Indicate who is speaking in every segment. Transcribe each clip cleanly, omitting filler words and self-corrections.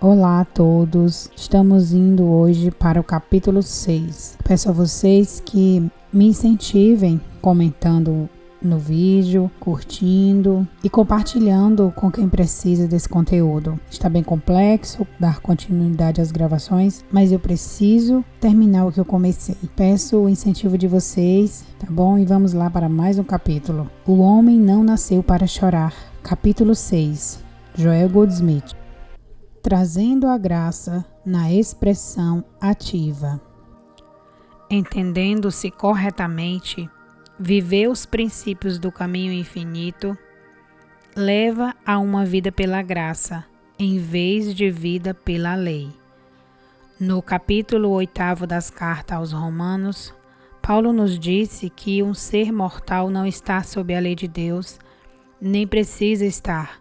Speaker 1: Olá a todos, estamos indo hoje para o capítulo 6. Peço a vocês que me incentivem comentando no vídeo, curtindo e compartilhando com quem precisa desse conteúdo. Está bem complexo dar continuidade às gravações, mas eu preciso terminar o que eu comecei. Peço o incentivo de vocês, tá bom? E vamos lá para mais um capítulo. O homem não nasceu para chorar. Capítulo 6. Joel Goldsmith. Trazendo a graça na expressão ativa. Entendendo-se corretamente, viver os princípios do caminho infinito leva a uma vida pela graça, em vez de vida pela lei. No capítulo 8 das cartas aos Romanos, Paulo nos disse que um ser mortal não está sob a lei de Deus, nem precisa estar,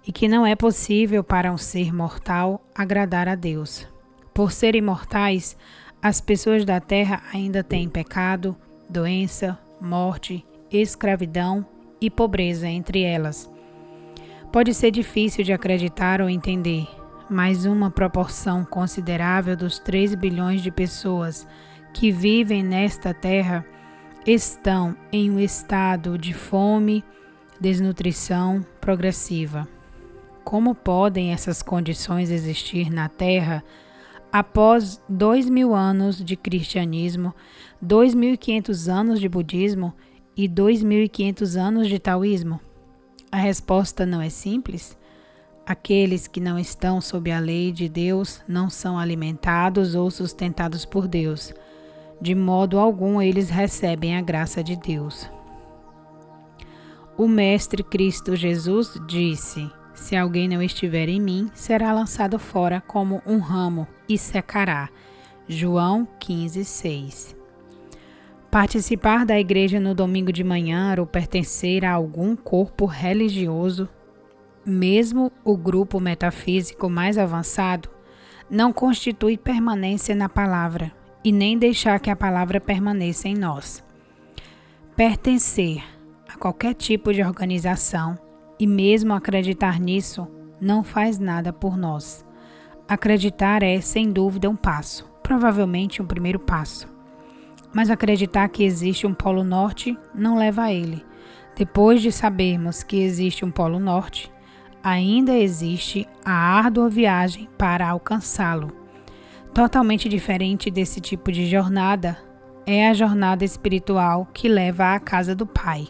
Speaker 1: e que não é possível para um ser mortal agradar a Deus. Por serem mortais, as pessoas da terra ainda têm pecado, doença, morte, escravidão e pobreza entre elas. Pode ser difícil de acreditar ou entender, mas uma proporção considerável dos 3 bilhões de pessoas que vivem nesta terra estão em um estado de fome, desnutrição progressiva. Como podem essas condições existir na Terra após 2.000 anos de cristianismo, 2.500 anos de budismo e 2.500 anos de taoísmo? A resposta não é simples. Aqueles que não estão sob a lei de Deus não são alimentados ou sustentados por Deus. De modo algum eles recebem a graça de Deus. O Mestre Cristo Jesus disse: se alguém não estiver em mim, será lançado fora como um ramo e secará. João 15:6. Participar da igreja no domingo de manhã ou pertencer a algum corpo religioso, mesmo o grupo metafísico mais avançado, não constitui permanência na palavra e nem deixar que a palavra permaneça em nós. Pertencer a qualquer tipo de organização e mesmo acreditar nisso não faz nada por nós. Acreditar é, sem dúvida, um passo, provavelmente um primeiro passo. Mas acreditar que existe um Polo Norte não leva a ele. Depois de sabermos que existe um Polo Norte, ainda existe a árdua viagem para alcançá-lo. Totalmente diferente desse tipo de jornada é a jornada espiritual que leva à casa do Pai.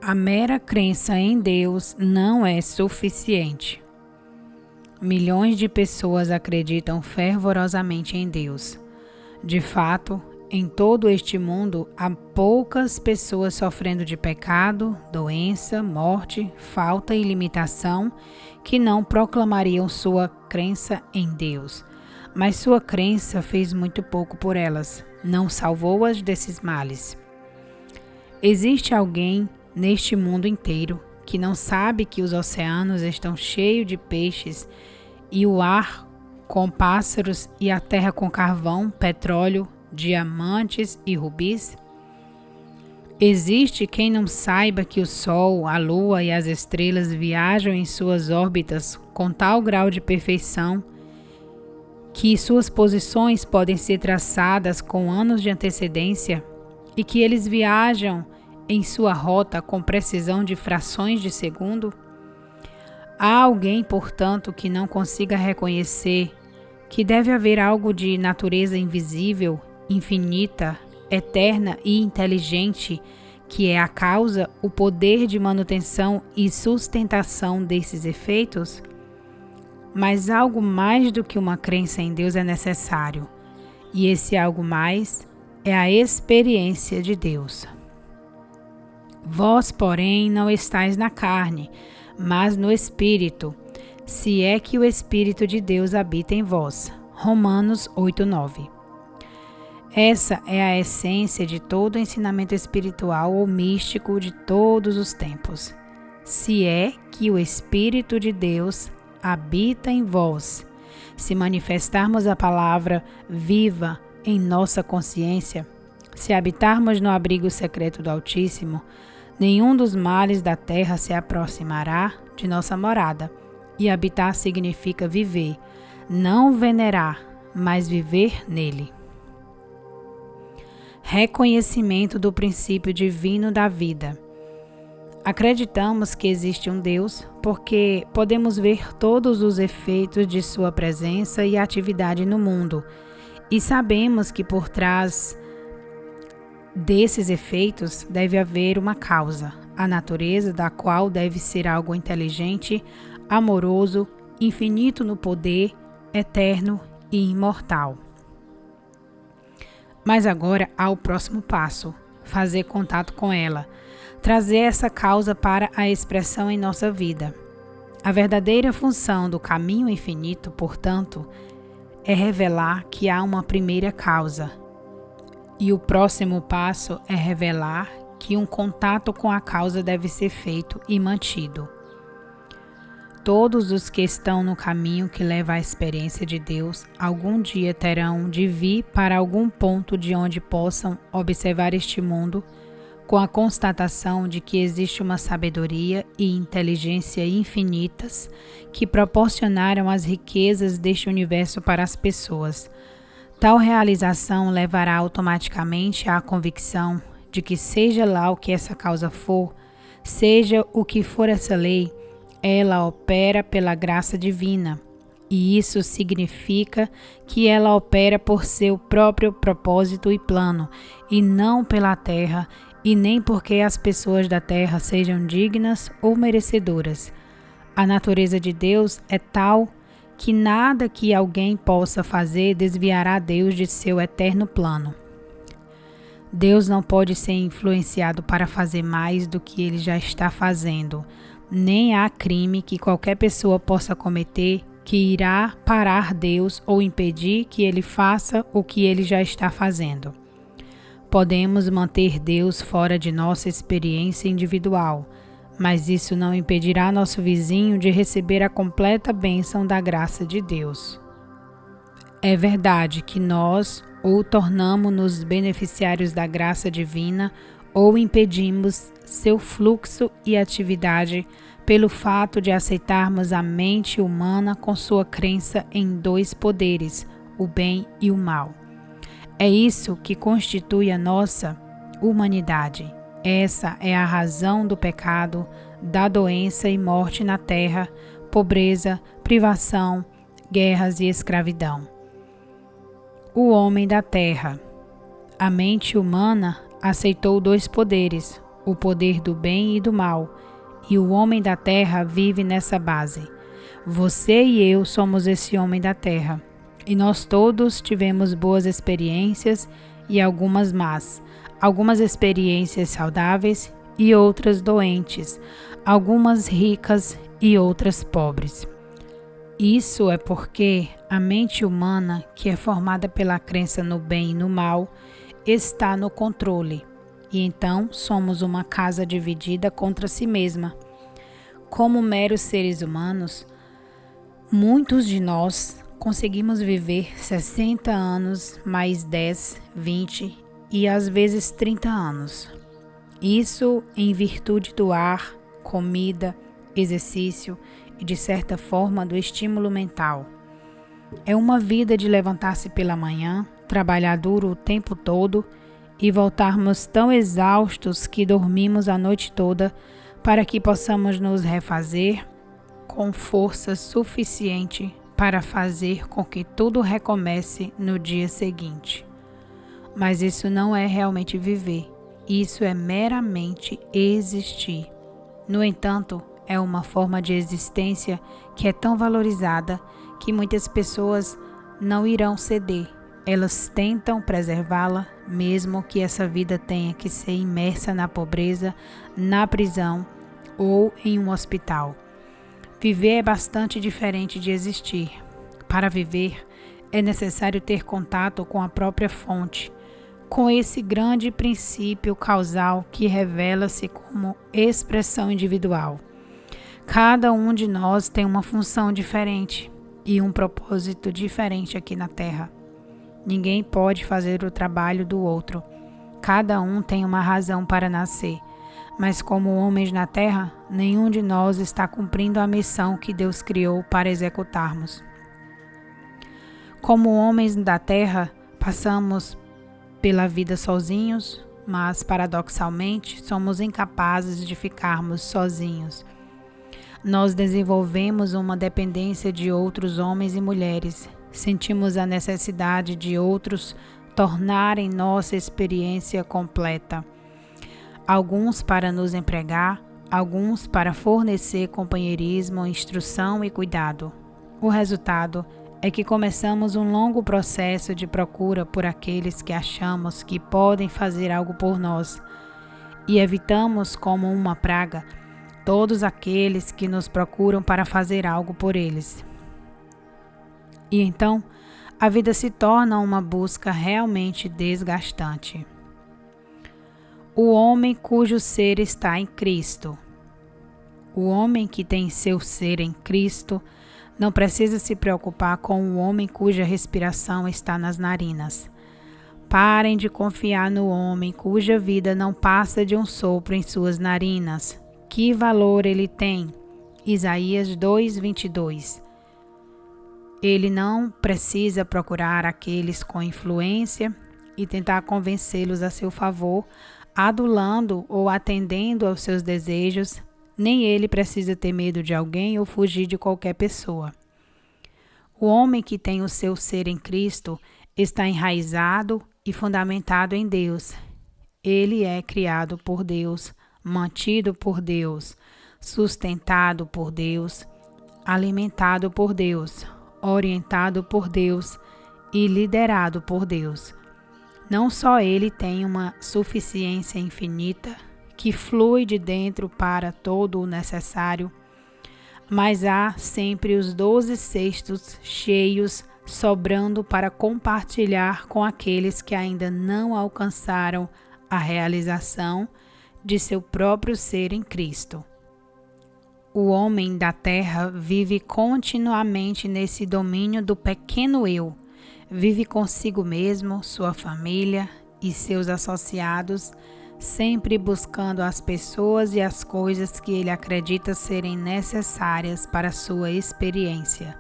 Speaker 1: A mera crença em Deus não é suficiente. Milhões de pessoas acreditam fervorosamente em Deus. De fato, em todo este mundo, há poucas pessoas sofrendo de pecado, doença, morte, falta e limitação que não proclamariam sua crença em Deus. Mas sua crença fez muito pouco por elas, não salvou-as desses males. Existe alguém neste mundo inteiro que não sabe que os oceanos estão cheios de peixes e o ar com pássaros e a terra com carvão, petróleo, diamantes e rubis? Existe quem não saiba que o Sol, a Lua e as estrelas viajam em suas órbitas com tal grau de perfeição que suas posições podem ser traçadas com anos de antecedência e que eles viajam em sua rota com precisão de frações de segundo? Há alguém, portanto, que não consiga reconhecer que deve haver algo de natureza invisível, infinita, eterna e inteligente, que é a causa, o poder de manutenção e sustentação desses efeitos? Mas algo mais do que uma crença em Deus é necessário, e esse algo mais é a experiência de Deus. Vós, porém, não estáis na carne, mas no Espírito, se é que o Espírito de Deus habita em vós. Romanos 8:9. Essa é a essência de todo ensinamento espiritual ou místico de todos os tempos. Se é que o Espírito de Deus habita em vós. Se manifestarmos a palavra viva em nossa consciência, se habitarmos no abrigo secreto do Altíssimo, nenhum dos males da terra se aproximará de nossa morada, E habitar significa viver, não venerar, mas viver nele. Reconhecimento do princípio divino da vida. Acreditamos que existe um Deus porque podemos ver todos os efeitos de sua presença e atividade no mundo, e sabemos que por trás desses efeitos deve haver uma causa, a natureza da qual deve ser algo inteligente, amoroso, infinito no poder, eterno e imortal. Mas agora há o próximo passo, fazer contato com ela, trazer essa causa para a expressão em nossa vida. A verdadeira função do caminho infinito, portanto, é revelar que há uma primeira causa. E o próximo passo é revelar que um contato com a causa deve ser feito e mantido. Todos os que estão no caminho que leva à experiência de Deus, algum dia terão de vir para algum ponto de onde possam observar este mundo, com a constatação de que existe uma sabedoria e inteligência infinitas que proporcionaram as riquezas deste universo para as pessoas. Tal realização levará automaticamente à convicção de que seja lá o que essa causa for, seja o que for essa lei, ela opera pela graça divina, e isso significa que ela opera por seu próprio propósito e plano, e não pela terra, e nem porque as pessoas da terra sejam dignas ou merecedoras. A natureza de Deus é tal que nada que alguém possa fazer desviará Deus de seu eterno plano. Deus não pode ser influenciado para fazer mais do que ele já está fazendo. Nem há crime que qualquer pessoa possa cometer que irá parar Deus ou impedir que ele faça o que ele já está fazendo. Podemos manter Deus fora de nossa experiência individual, mas isso não impedirá nosso vizinho de receber a completa bênção da graça de Deus. É verdade que nós ou tornamo-nos beneficiários da graça divina ou impedimos seu fluxo e atividade pelo fato de aceitarmos a mente humana com sua crença em dois poderes, o bem e o mal. É isso que constitui a nossa humanidade. Essa é a razão do pecado, da doença e morte na terra, pobreza, privação, guerras e escravidão. O homem da terra. A mente humana aceitou dois poderes, o poder do bem e do mal, e o homem da terra vive nessa base. Você e eu somos esse homem da terra, e nós todos tivemos boas experiências e algumas más, algumas experiências saudáveis e outras doentes, algumas ricas e outras pobres. Isso é porque a mente humana, que é formada pela crença no bem e no mal, está no controle, e então somos uma casa dividida contra si mesma. Como meros seres humanos, muitos de nós conseguimos viver 60 anos, mais 10, 20 e às vezes 30 anos. Isso em virtude do ar, comida, exercício e, de certa forma, do estímulo mental. É uma vida de levantar-se pela manhã, trabalhar duro o tempo todo e voltarmos tão exaustos que dormimos a noite toda para que possamos nos refazer com força suficiente para fazer com que tudo recomece no dia seguinte. Mas isso não é realmente viver, isso é meramente existir. No entanto, é uma forma de existência que é tão valorizada que muitas pessoas não irão ceder. Elas tentam preservá-la, mesmo que essa vida tenha que ser imersa na pobreza, na prisão ou em um hospital. Viver é bastante diferente de existir. Para viver, é necessário ter contato com a própria fonte, com esse grande princípio causal que revela-se como expressão individual. Cada um de nós tem uma função diferente e um propósito diferente aqui na Terra. Ninguém pode fazer o trabalho do outro. Cada um tem uma razão para nascer, Mas como homens na terra, nenhum de nós está cumprindo a missão que Deus criou para executarmos. Como homens da terra, passamos pela vida sozinhos, mas paradoxalmente somos incapazes de ficarmos sozinhos. Nós desenvolvemos uma dependência de outros homens e mulheres. Sentimos a necessidade de outros tornarem nossa experiência completa. Alguns para nos empregar, alguns para fornecer companheirismo, instrução e cuidado. O resultado é que começamos um longo processo de procura por aqueles que achamos que podem fazer algo por nós e evitamos como uma praga todos aqueles que nos procuram para fazer algo por eles. E então, a vida se torna uma busca realmente desgastante. O homem cujo ser está em Cristo. O homem que tem seu ser em Cristo não precisa se preocupar com o homem cuja respiração está nas narinas. Parem de confiar no homem cuja vida não passa de um sopro em suas narinas. Que valor ele tem? Isaías 2:22. Ele não precisa procurar aqueles com influência e tentar convencê-los a seu favor, adulando ou atendendo aos seus desejos, nem ele precisa ter medo de alguém ou fugir de qualquer pessoa. O homem que tem o seu ser em Cristo está enraizado e fundamentado em Deus. Ele é criado por Deus, mantido por Deus, sustentado por Deus, alimentado por Deus, orientado por Deus e liderado por Deus. Não só ele tem uma suficiência infinita que flui de dentro para todo o necessário, mas há sempre os 12 cestos cheios sobrando para compartilhar com aqueles que ainda não alcançaram a realização de seu próprio ser em Cristo. O homem da terra vive continuamente nesse domínio do pequeno eu, vive consigo mesmo, sua família e seus associados, sempre buscando as pessoas e as coisas que ele acredita serem necessárias para sua experiência.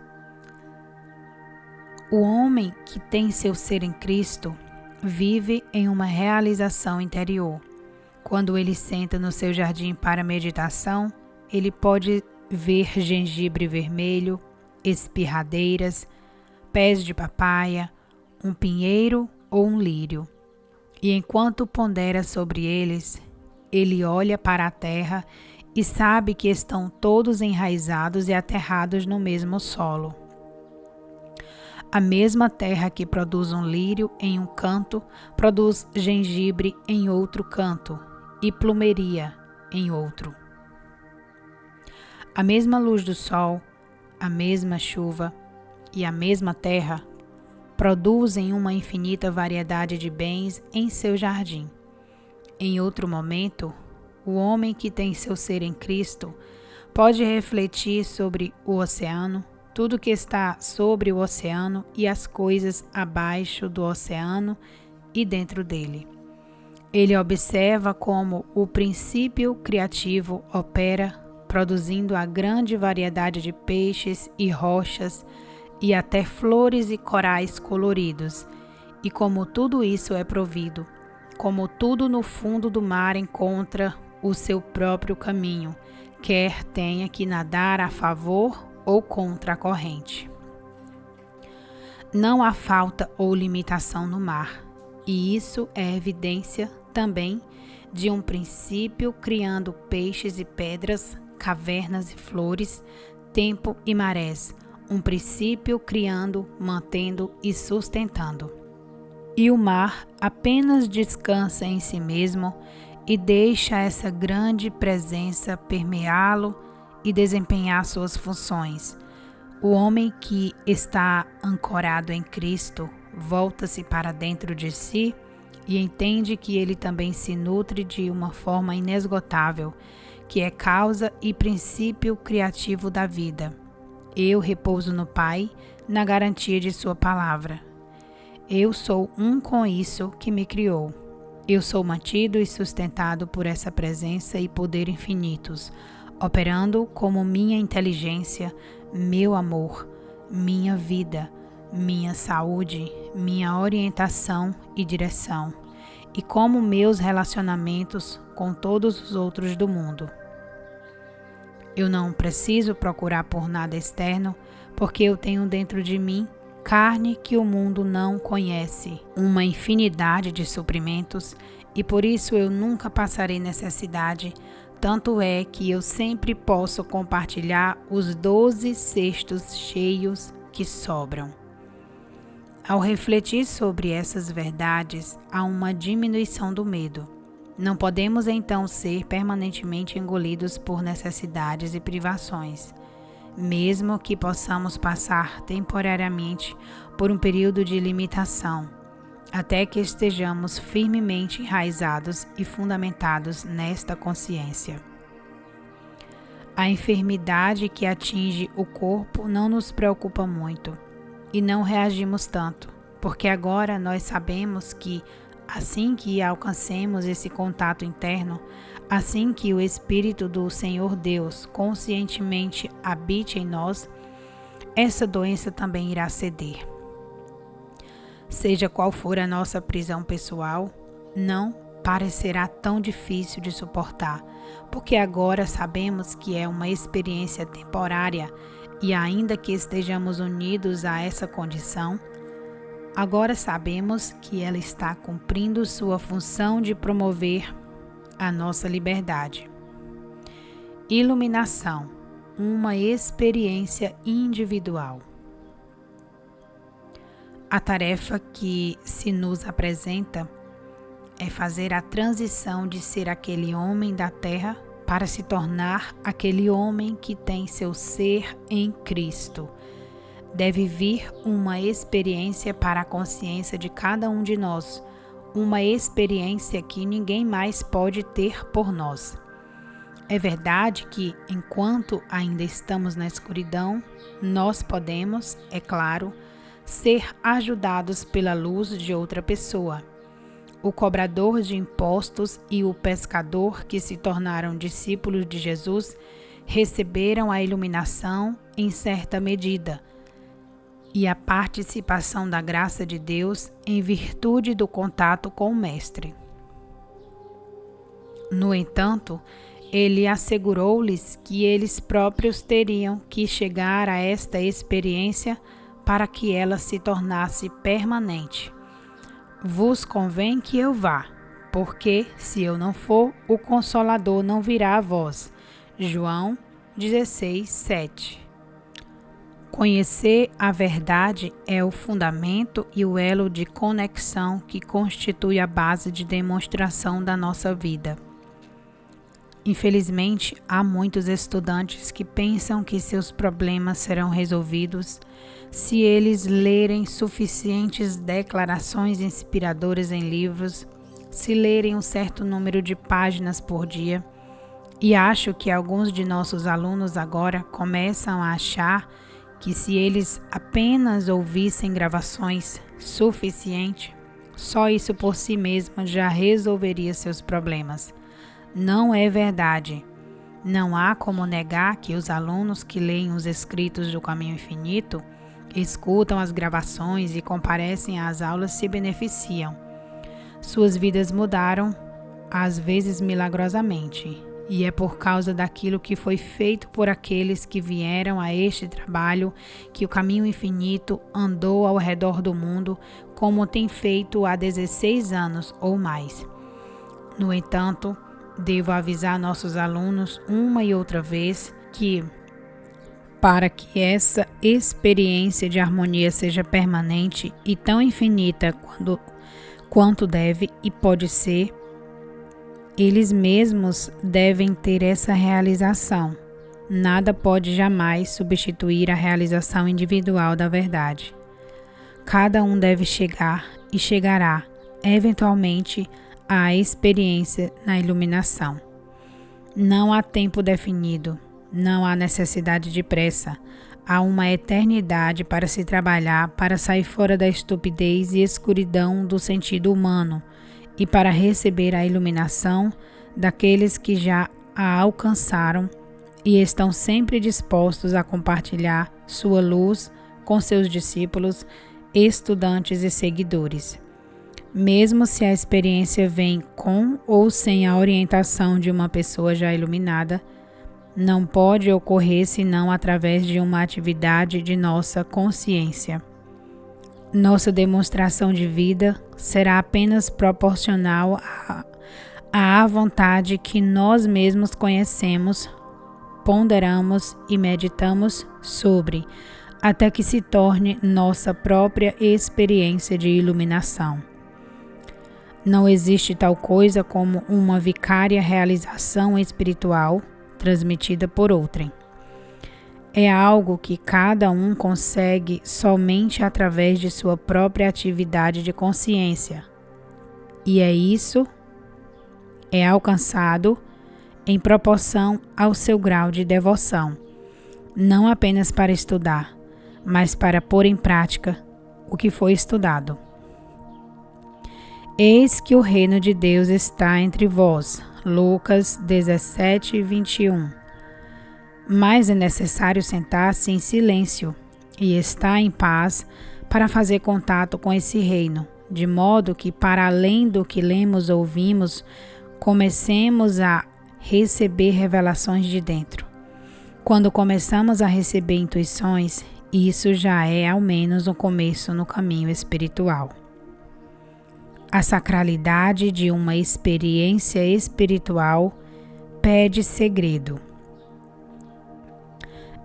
Speaker 1: O homem que tem seu ser em Cristo vive em uma realização interior. Quando ele senta no seu jardim para meditação, ele pode ver gengibre vermelho, espirradeiras, pés de papaya, um pinheiro ou um lírio. E enquanto pondera sobre eles, ele olha para a terra e sabe que estão todos enraizados e aterrados no mesmo solo. A mesma terra que produz um lírio em um canto, produz gengibre em outro canto e plumeria em outro. A mesma luz do sol, a mesma chuva e a mesma terra produzem uma infinita variedade de bens em seu jardim. Em outro momento, o homem que tem seu ser em Cristo pode refletir sobre o oceano, tudo que está sobre o oceano e as coisas abaixo do oceano e dentro dele. Ele observa como o princípio criativo opera, produzindo a grande variedade de peixes e rochas e até flores e corais coloridos, e como tudo isso é provido, como tudo no fundo do mar encontra o seu próprio caminho, quer tenha que nadar a favor ou contra a corrente. Não há falta ou limitação no mar, e isso é evidência também de um princípio criando peixes e pedras, cavernas e flores, tempo e marés, um princípio criando, mantendo e sustentando. E o mar apenas descansa em si mesmo e deixa essa grande presença permeá-lo e desempenhar suas funções. O homem que está ancorado em Cristo volta-se para dentro de si e entende que ele também se nutre de uma forma inesgotável, que é causa e princípio criativo da vida. Eu repouso no Pai, na garantia de sua palavra. Eu sou um com isso que me criou. Eu sou mantido e sustentado por essa presença e poder infinitos, operando como minha inteligência, meu amor, minha vida, minha saúde, minha orientação e direção, e como meus relacionamentos com todos os outros do mundo. Eu não preciso procurar por nada externo, porque eu tenho dentro de mim carne que o mundo não conhece, uma infinidade de suprimentos, e por isso eu nunca passarei necessidade, tanto é que eu sempre posso compartilhar os 12 cestos cheios que sobram. Ao refletir sobre essas verdades, há uma diminuição do medo. Não podemos então ser permanentemente engolidos por necessidades e privações, mesmo que possamos passar temporariamente por um período de limitação, até que estejamos firmemente enraizados e fundamentados nesta consciência. A enfermidade que atinge o corpo não nos preocupa muito e não reagimos tanto, porque agora nós sabemos que, assim que alcancemos esse contato interno, assim que o Espírito do Senhor Deus conscientemente habite em nós, essa doença também irá ceder. Seja qual for a nossa prisão pessoal, não parecerá tão difícil de suportar, porque agora sabemos que é uma experiência temporária e ainda que estejamos unidos a essa condição, agora sabemos que ela está cumprindo sua função de promover a nossa liberdade. Iluminação, uma experiência individual. A tarefa que se nos apresenta é fazer a transição de ser aquele homem da terra para se tornar aquele homem que tem seu ser em Cristo. Deve vir uma experiência para a consciência de cada um de nós, uma experiência que ninguém mais pode ter por nós. É verdade que, enquanto ainda estamos na escuridão, nós podemos, é claro, ser ajudados pela luz de outra pessoa. O cobrador de impostos e o pescador que se tornaram discípulos de Jesus receberam a iluminação em certa medida e a participação da graça de Deus em virtude do contato com o Mestre. No entanto, ele assegurou-lhes que eles próprios teriam que chegar a esta experiência para que ela se tornasse permanente. Vos convém que eu vá, porque, se eu não for, o Consolador não virá a vós. João 16, 7. Conhecer a verdade é o fundamento e o elo de conexão que constitui a base de demonstração da nossa vida. Infelizmente, há muitos estudantes que pensam que seus problemas serão resolvidos se eles lerem suficientes declarações inspiradoras em livros, se lerem um certo número de páginas por dia. E acho que alguns de nossos alunos agora começam a achar que se eles apenas ouvissem gravações suficiente, só isso por si mesmo já resolveria seus problemas. Não é verdade. Não há como negar que os alunos que leem os escritos do Caminho Infinito, escutam as gravações e comparecem às aulas se beneficiam. Suas vidas mudaram, às vezes milagrosamente, e é por causa daquilo que foi feito por aqueles que vieram a este trabalho que o Caminho Infinito andou ao redor do mundo, como tem feito há 16 anos ou mais. No entanto, devo avisar nossos alunos uma e outra vez que, para que essa experiência de harmonia seja permanente e tão infinita quanto deve e pode ser, eles mesmos devem ter essa realização. Nada pode jamais substituir a realização individual da verdade. Cada um deve chegar e chegará, eventualmente, à experiência na iluminação. Não há tempo definido, não há necessidade de pressa. Há uma eternidade para se trabalhar para sair fora da estupidez e escuridão do sentido humano e para receber a iluminação daqueles que já a alcançaram e estão sempre dispostos a compartilhar sua luz com seus discípulos, estudantes e seguidores. Mesmo se a experiência vem com ou sem a orientação de uma pessoa já iluminada, não pode ocorrer senão através de uma atividade de nossa consciência. Nossa demonstração de vida será apenas proporcional à vontade que nós mesmos conhecemos, ponderamos e meditamos sobre, até que se torne nossa própria experiência de iluminação. Não existe tal coisa como uma vicária realização espiritual transmitida por outrem. É algo que cada um consegue somente através de sua própria atividade de consciência. E isso é alcançado em proporção ao seu grau de devoção, não apenas para estudar, mas para pôr em prática o que foi estudado. Eis que o reino de Deus está entre vós. Lucas 17, 21. Mas é necessário sentar-se em silêncio e estar em paz para fazer contato com esse reino, de modo que, para além do que lemos ou ouvimos, comecemos a receber revelações de dentro. Quando começamos a receber intuições, isso já é ao menos um começo no caminho espiritual. A sacralidade de uma experiência espiritual pede segredo.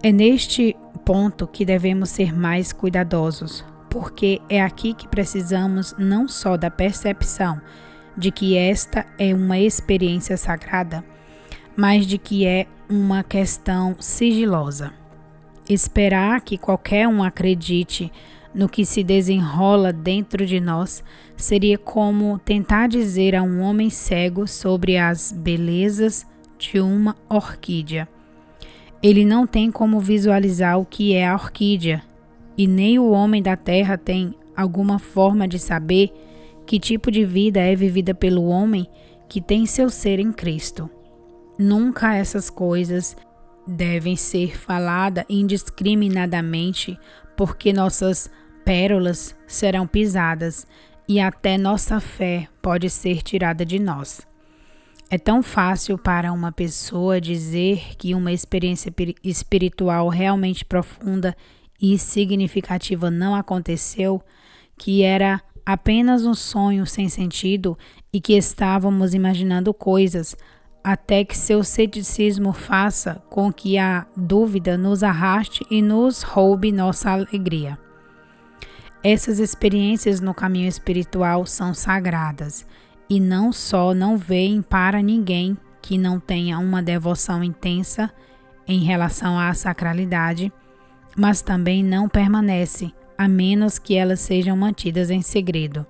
Speaker 1: É neste ponto que devemos ser mais cuidadosos, porque é aqui que precisamos não só da percepção de que esta é uma experiência sagrada, mas de que é uma questão sigilosa. Esperar que qualquer um acredite no que se desenrola dentro de nós seria como tentar dizer a um homem cego sobre as belezas de uma orquídea. Ele não tem como visualizar o que é a orquídea, e nem o homem da terra tem alguma forma de saber que tipo de vida é vivida pelo homem que tem seu ser em Cristo. Nunca essas coisas devem ser faladas indiscriminadamente, porque nossas pérolas serão pisadas e até nossa fé pode ser tirada de nós. É tão fácil para uma pessoa dizer que uma experiência espiritual realmente profunda e significativa não aconteceu, que era apenas um sonho sem sentido e que estávamos imaginando coisas, até que seu ceticismo faça com que a dúvida nos arraste e nos roube nossa alegria. Essas experiências no caminho espiritual são sagradas e não só não veem para ninguém que não tenha uma devoção intensa em relação à sacralidade, mas também não permanece, a menos que elas sejam mantidas em segredo.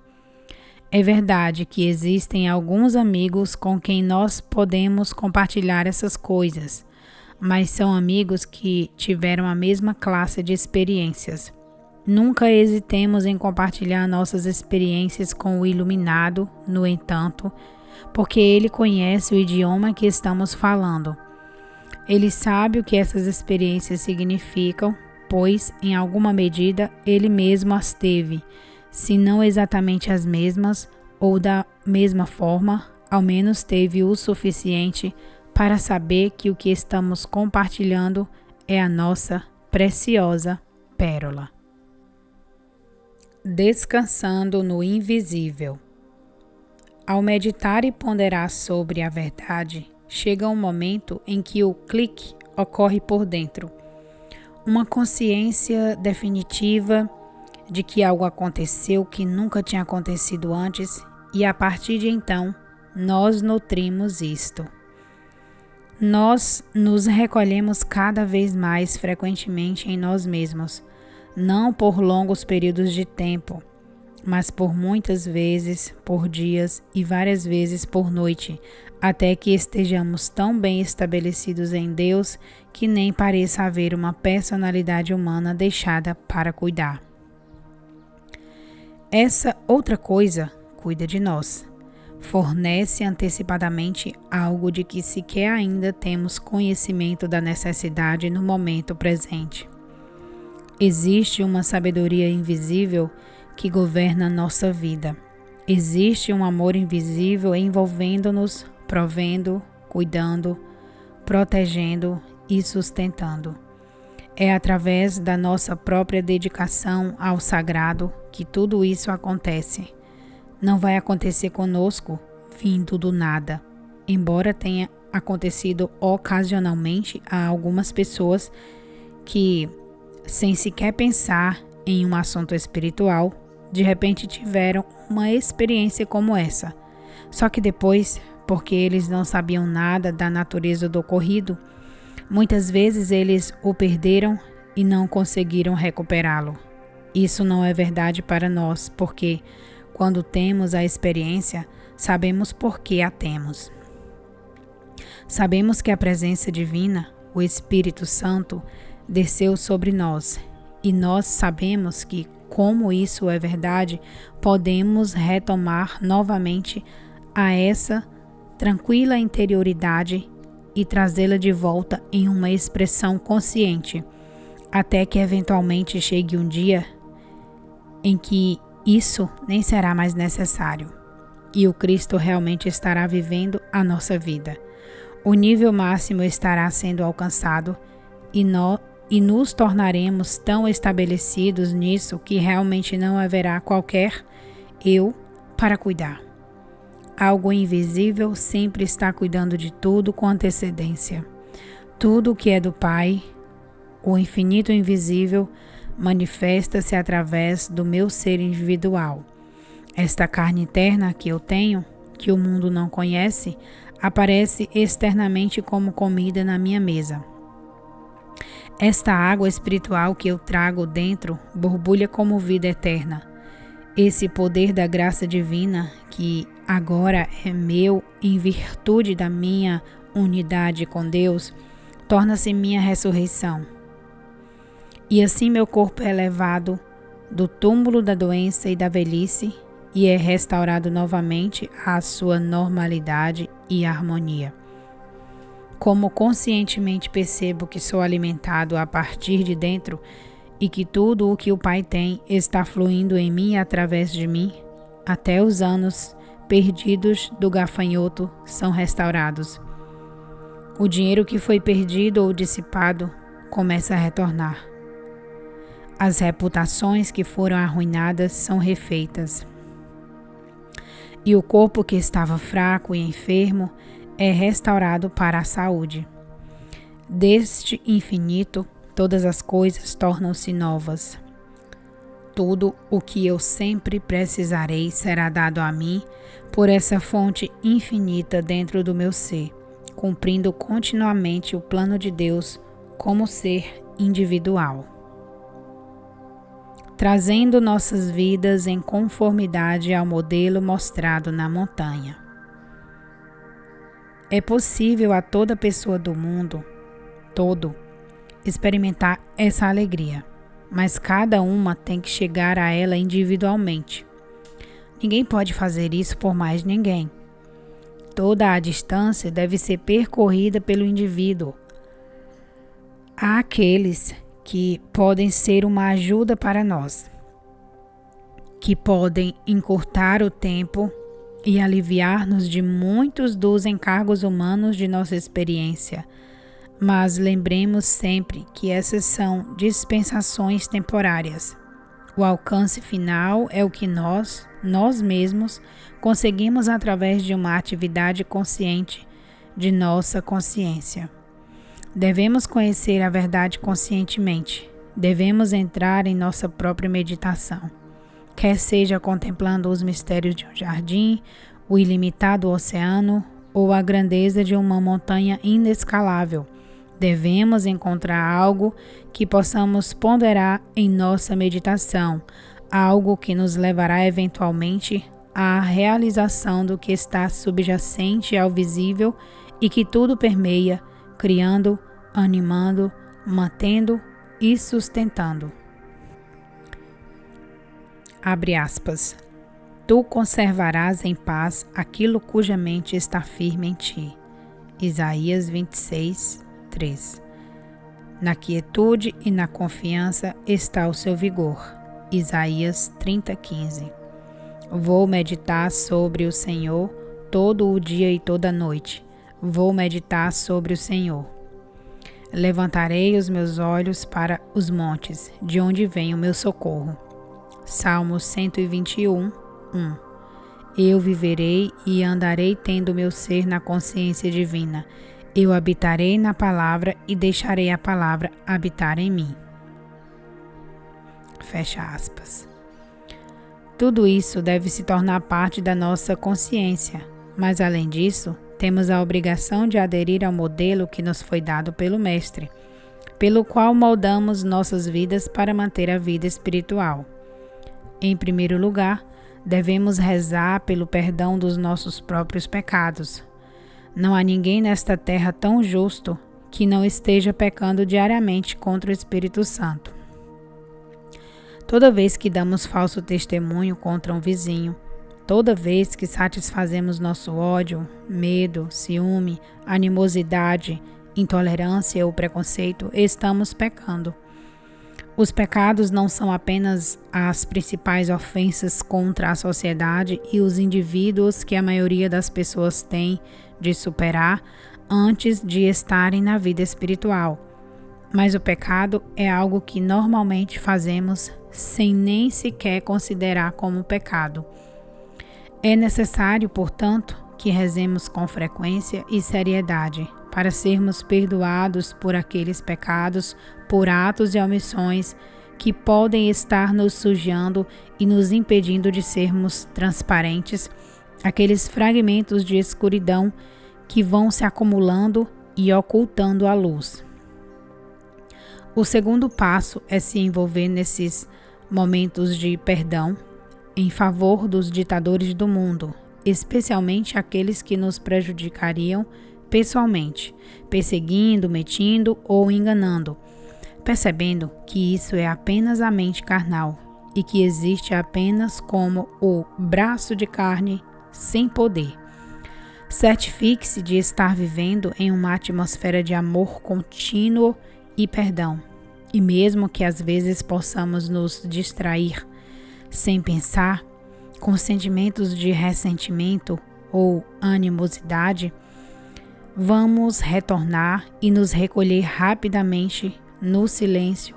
Speaker 1: É verdade que existem alguns amigos com quem nós podemos compartilhar essas coisas, mas são amigos que tiveram a mesma classe de experiências. Nunca hesitemos em compartilhar nossas experiências com o iluminado, no entanto, porque ele conhece o idioma que estamos falando. Ele sabe o que essas experiências significam, pois, em alguma medida, ele mesmo as teve, se não exatamente as mesmas ou da mesma forma, ao menos teve o suficiente para saber que o que estamos compartilhando é a nossa preciosa pérola. Descansando no invisível. Ao meditar e ponderar sobre a verdade, chega um momento em que o clique ocorre por dentro. Uma consciência definitiva de que algo aconteceu que nunca tinha acontecido antes, e a partir de então, nós nutrimos isto. Nós nos recolhemos cada vez mais frequentemente em nós mesmos, não por longos períodos de tempo, mas por muitas vezes, por dias e várias vezes por noite, até que estejamos tão bem estabelecidos em Deus que nem pareça haver uma personalidade humana deixada para cuidar. Essa outra coisa cuida de naz. fornece antecipadamente algo de que sequer ainda temos conhecimento da necessidade no momento presente. Existe uma sabedoria invisível que governa nossa vida. Existe um amor invisível envolvendo-nos, provendo, cuidando, protegendo e sustentando. É através da nossa própria dedicação ao sagrado que tudo isso acontece. Não vai acontecer conosco vindo do nada, embora tenha acontecido ocasionalmente a algumas pessoas que, sem sequer pensar em um assunto espiritual, de repente tiveram uma experiência como essa. Só que depois, porque eles não sabiam nada da natureza do ocorrido, muitas vezes eles o perderam e não conseguiram recuperá-lo. Isso não é verdade para nós, porque quando temos a experiência, sabemos por que a temos. Sabemos que a presença divina, o Espírito Santo, desceu sobre nós, e nós sabemos que, como isso é verdade, podemos retomar novamente a essa tranquila interioridade e trazê-la de volta em uma expressão consciente, até que eventualmente chegue um dia em que isso nem será mais necessário e o Cristo realmente estará vivendo a nossa vida. O nível máximo estará sendo alcançado e nos tornaremos tão estabelecidos nisso que realmente não haverá qualquer eu para cuidar. Algo invisível sempre está cuidando de tudo com antecedência. Tudo que é do Pai, o infinito invisível, manifesta-se através do meu ser individual. Esta carne interna que eu tenho, que o mundo não conhece, aparece externamente como comida na minha mesa. Esta água espiritual que eu trago dentro borbulha como vida eterna. Esse poder da graça divina, que agora é meu em virtude da minha unidade com Deus, torna-se minha ressurreição. E assim meu corpo é elevado do túmulo da doença e da velhice e é restaurado novamente à sua normalidade e harmonia. Como conscientemente percebo que sou alimentado a partir de dentro e que tudo o que o Pai tem está fluindo em mim e através de mim, até os anos perdidos do gafanhoto são restaurados. O dinheiro que foi perdido ou dissipado começa a retornar. As reputações que foram arruinadas são refeitas. E o corpo que estava fraco e enfermo é restaurado para a saúde. Deste infinito, todas as coisas tornam-se novas. Tudo o que eu sempre precisarei será dado a mim por essa fonte infinita dentro do meu ser, cumprindo continuamente o plano de Deus como ser individual, trazendo nossas vidas em conformidade ao modelo mostrado na montanha. É possível a toda pessoa do mundo todo experimentar essa alegria, mas cada uma tem que chegar a ela individualmente. Ninguém pode fazer isso por mais ninguém. Toda a distância deve ser percorrida pelo indivíduo. Há aqueles que podem ser uma ajuda para nós, que podem encurtar o tempo e aliviar-nos de muitos dos encargos humanos de nossa experiência. Mas lembremos sempre que essas são dispensações temporárias. O alcance final é o que nós mesmos, conseguimos através de uma atividade consciente de nossa consciência. Devemos conhecer a verdade conscientemente. Devemos entrar em nossa própria meditação. Quer seja contemplando os mistérios de um jardim, o ilimitado oceano ou a grandeza de uma montanha inescalável, devemos encontrar algo que possamos ponderar em nossa meditação, algo que nos levará eventualmente à realização do que está subjacente ao visível e que tudo permeia, criando, animando, mantendo e sustentando. Abre aspas. tu conservarás em paz aquilo cuja mente está firme em ti. Isaías 26, 3. Na quietude e na confiança está o seu vigor. Isaías 30, 15. Vou meditar sobre o Senhor todo o dia e toda a noite. Vou meditar sobre o Senhor. Levantarei os meus olhos para os montes, de onde vem o meu socorro. Salmo 121, 1. Eu viverei e andarei tendo meu ser na consciência divina. Eu habitarei na palavra e deixarei a palavra habitar em mim. Fecha aspas. Tudo isso deve se tornar parte da nossa consciência, mas além disso, temos a obrigação de aderir ao modelo que nos foi dado pelo Mestre, pelo qual moldamos nossas vidas para manter a vida espiritual. Em primeiro lugar, devemos rezar pelo perdão dos nossos próprios pecados. Não há ninguém nesta terra tão justo que não esteja pecando diariamente contra o Espírito Santo. Toda vez que damos falso testemunho contra um vizinho, toda vez que satisfazemos nosso ódio, medo, ciúme, animosidade, intolerância ou preconceito, estamos pecando. Os pecados não são apenas as principais ofensas contra a sociedade e os indivíduos que a maioria das pessoas tem de superar antes de estarem na vida espiritual. Mas o pecado é algo que normalmente fazemos sem nem sequer considerar como pecado. É necessário, portanto, que rezemos com frequência e seriedade para sermos perdoados por aqueles pecados, por atos e omissões que podem estar nos sujando e nos impedindo de sermos transparentes, aqueles fragmentos de escuridão que vão se acumulando e ocultando a luz. O segundo passo é se envolver nesses momentos de perdão em favor dos ditadores do mundo, especialmente aqueles que nos prejudicariam pessoalmente, perseguindo, mentindo ou enganando, percebendo que isso é apenas a mente carnal e que existe apenas como o braço de carne sem poder. Certifique-se de estar vivendo em uma atmosfera de amor contínuo e perdão. E mesmo que às vezes possamos nos distrair sem pensar, com sentimentos de ressentimento ou animosidade, vamos retornar e nos recolher rapidamente no silêncio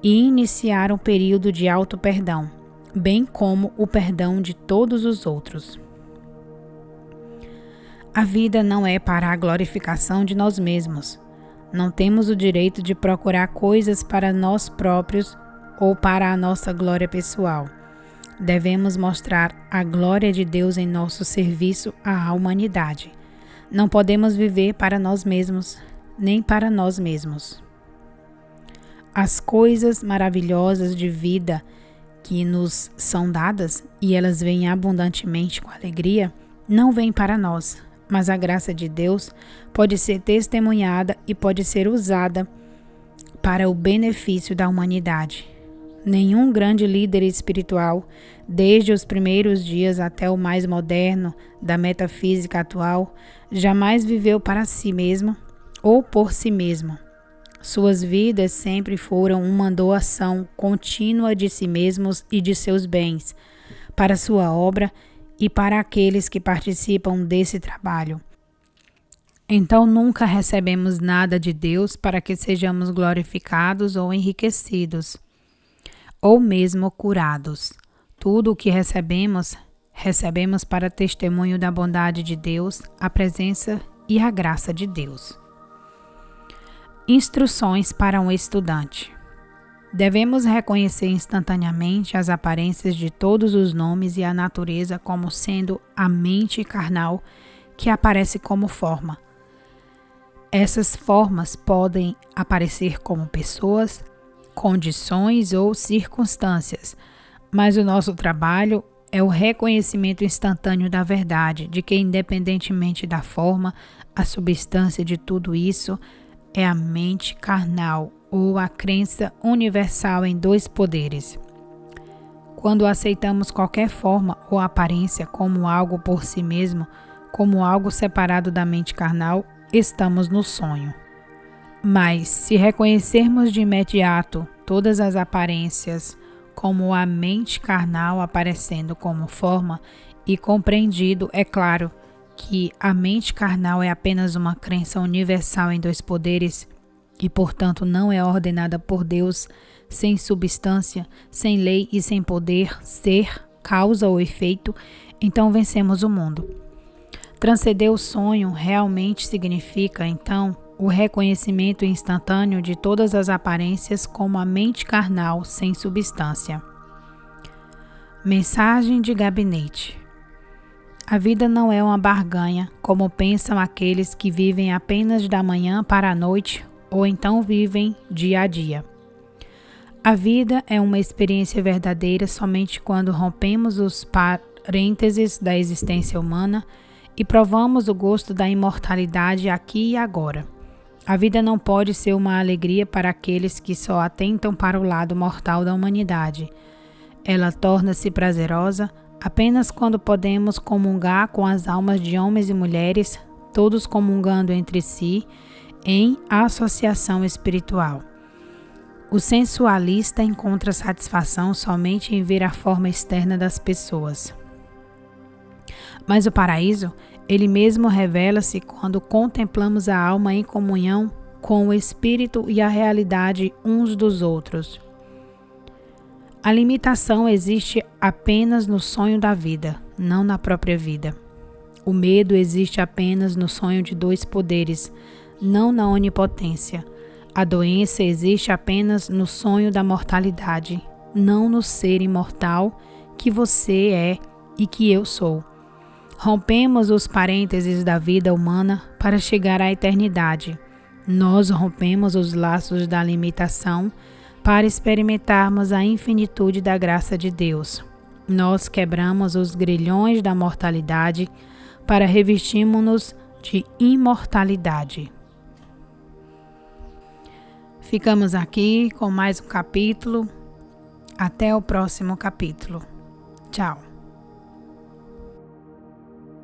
Speaker 1: e iniciar um período de auto-perdão, bem como o perdão de todos os outros. A vida não é para a glorificação de nós mesmos. Não temos o direito de procurar coisas para nós próprios ou para a nossa glória pessoal. Devemos mostrar a glória de Deus em nosso serviço à humanidade. Não podemos viver para nós mesmos, nem para nós mesmos. As coisas maravilhosas de vida que nos são dadas, e elas vêm abundantemente com alegria, não vêm para nós, mas a graça de Deus pode ser testemunhada e pode ser usada para o benefício da humanidade. Nenhum grande líder espiritual, desde os primeiros dias até o mais moderno da metafísica atual, jamais viveu para si mesmo ou por si mesmo. Suas vidas sempre foram uma doação contínua de si mesmos e de seus bens, para sua obra e para aqueles que participam desse trabalho. Então nunca recebemos nada de Deus para que sejamos glorificados ou enriquecidos, ou mesmo curados. Tudo o que recebemos para testemunho da bondade de Deus, a presença e a graça de Deus. Instruções para um estudante. Devemos reconhecer instantaneamente as aparências de todos os nomes e a natureza como sendo a mente carnal que aparece como forma. Essas formas podem aparecer como pessoas, condições ou circunstâncias, mas o nosso trabalho é o reconhecimento instantâneo da verdade, de que independentemente da forma, a substância de tudo isso é a mente carnal ou a crença universal em dois poderes. Quando aceitamos qualquer forma ou aparência como algo por si mesmo, como algo separado da mente carnal, estamos no sonho. Mas, se reconhecermos de imediato todas as aparências como a mente carnal aparecendo como forma e compreendido, é claro que a mente carnal é apenas uma crença universal em dois poderes e, portanto, não é ordenada por Deus, sem substância, sem lei e sem poder ser, causa ou efeito, então vencemos o mundo. Transcender o sonho realmente significa, então, o reconhecimento instantâneo de todas as aparências como a mente carnal sem substância. Mensagem de gabinete. A vida não é uma barganha, como pensam aqueles que vivem apenas da manhã para a noite ou então vivem dia a dia. A vida é uma experiência verdadeira somente quando rompemos os parênteses da existência humana e provamos o gosto da imortalidade aqui e agora. A vida não pode ser uma alegria para aqueles que só atentam para o lado mortal da humanidade. Ela torna-se prazerosa apenas quando podemos comungar com as almas de homens e mulheres, todos comungando entre si, em associação espiritual. O sensualista encontra satisfação somente em ver a forma externa das pessoas. Mas o paraíso, ele mesmo revela-se quando contemplamos a alma em comunhão com o espírito e a realidade uns dos outros. A limitação existe apenas no sonho da vida, não na própria vida. O medo existe apenas no sonho de dois poderes, não na onipotência. A doença existe apenas no sonho da mortalidade, não no ser imortal que você é e que eu sou. Rompemos os parênteses da vida humana para chegar à eternidade. Nós rompemos os laços da limitação para experimentarmos a infinitude da graça de Deus. Nós quebramos os grilhões da mortalidade para revestirmos-nos de imortalidade. Ficamos aqui com mais um capítulo. Até o próximo capítulo. Tchau.